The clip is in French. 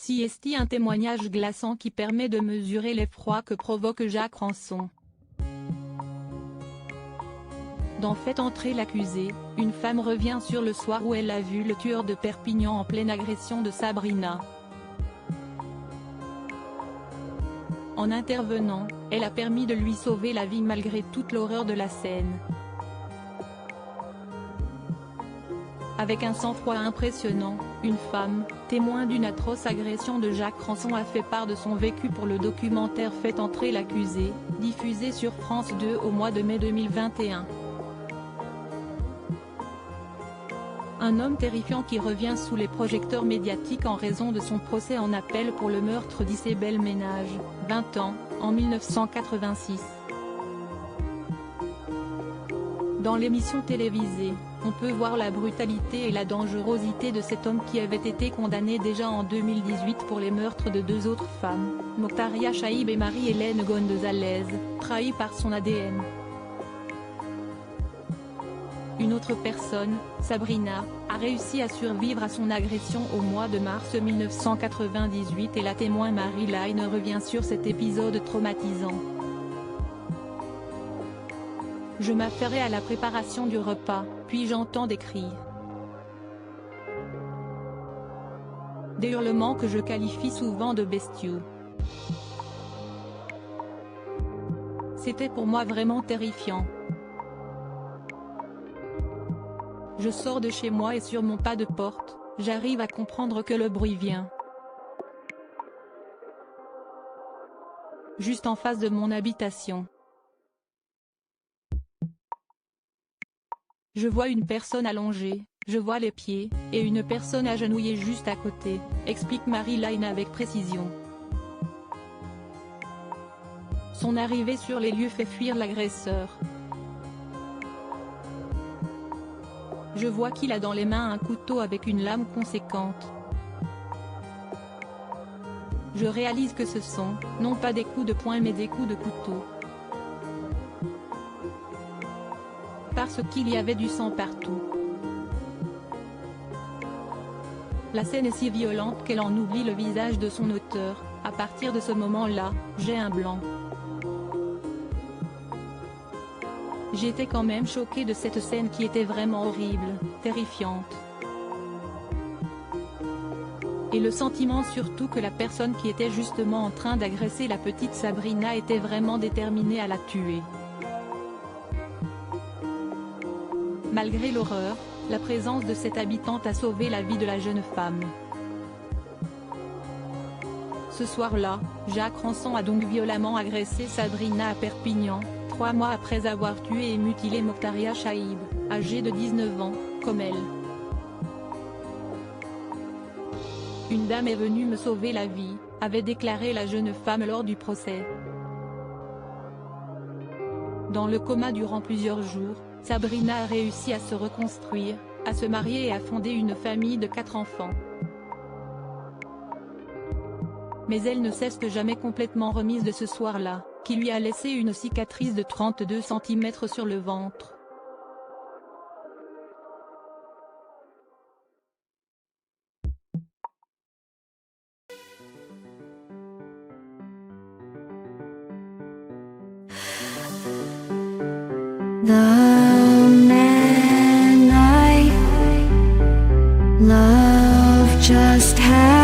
Voici un témoignage glaçant qui permet de mesurer l'effroi que provoque Jacques Ranson. Dans Faites entrer l'accusé, une femme revient sur le soir où elle a vu le tueur de Perpignan en pleine agression de Sabrina. En intervenant, elle a permis de lui sauver la vie malgré toute l'horreur de la scène. Avec un sang-froid impressionnant, une femme, témoin d'une atroce agression de Jacques Ranson a fait part de son vécu pour le documentaire Faites entrer l'accusé, diffusé sur France 2 au mois de mai 2021. Un homme terrifiant qui revient sous les projecteurs médiatiques en raison de son procès en appel pour le meurtre d'Isabelle Ménage, 20 ans, en 1986. Dans l'émission télévisée, on peut voir la brutalité et la dangerosité de cet homme qui avait été condamné déjà en 2018 pour les meurtres de deux autres femmes, Moctaria Chaïb et Marie-Hélène Gonzalez, trahies par son ADN. Une autre personne, Sabrina, a réussi à survivre à son agression au mois de mars 1998 et la témoin Marie-Hélène revient sur cet épisode traumatisant. Je m'affairais à la préparation du repas, puis j'entends des cris. Des hurlements que je qualifie souvent de bestiaux. C'était pour moi vraiment terrifiant. Je sors de chez moi et sur mon pas de porte, j'arrive à comprendre que le bruit vient juste en face de mon habitation. Je vois une personne allongée, je vois les pieds, et une personne agenouillée juste à côté, explique Marie-Hélène avec précision. Son arrivée sur les lieux fait fuir l'agresseur. Je vois qu'il a dans les mains un couteau avec une lame conséquente. Je réalise que ce sont, non pas des coups de poing mais des coups de couteau. Parce qu'il y avait du sang partout. La scène est si violente qu'elle en oublie le visage de son auteur. À partir de ce moment-là, j'ai un blanc. J'étais quand même choquée de cette scène qui était vraiment horrible, terrifiante. Et le sentiment surtout que la personne qui était justement en train d'agresser la petite Sabrina était vraiment déterminée à la tuer. Malgré l'horreur, la présence de cette habitante a sauvé la vie de la jeune femme. Ce soir-là, Jacques Ranson a donc violemment agressé Sabrina à Perpignan, 3 mois après avoir tué et mutilé Moctaria Chaïb, âgée de 19 ans, comme elle. Une dame est venue me sauver la vie, avait déclaré la jeune femme lors du procès. Dans le coma durant plusieurs jours, Sabrina a réussi à se reconstruire, à se marier et à fonder une famille de 4 enfants. Mais elle ne s'est jamais complètement remise de ce soir-là, qui lui a laissé une cicatrice de 32 cm sur le ventre. The man I love just had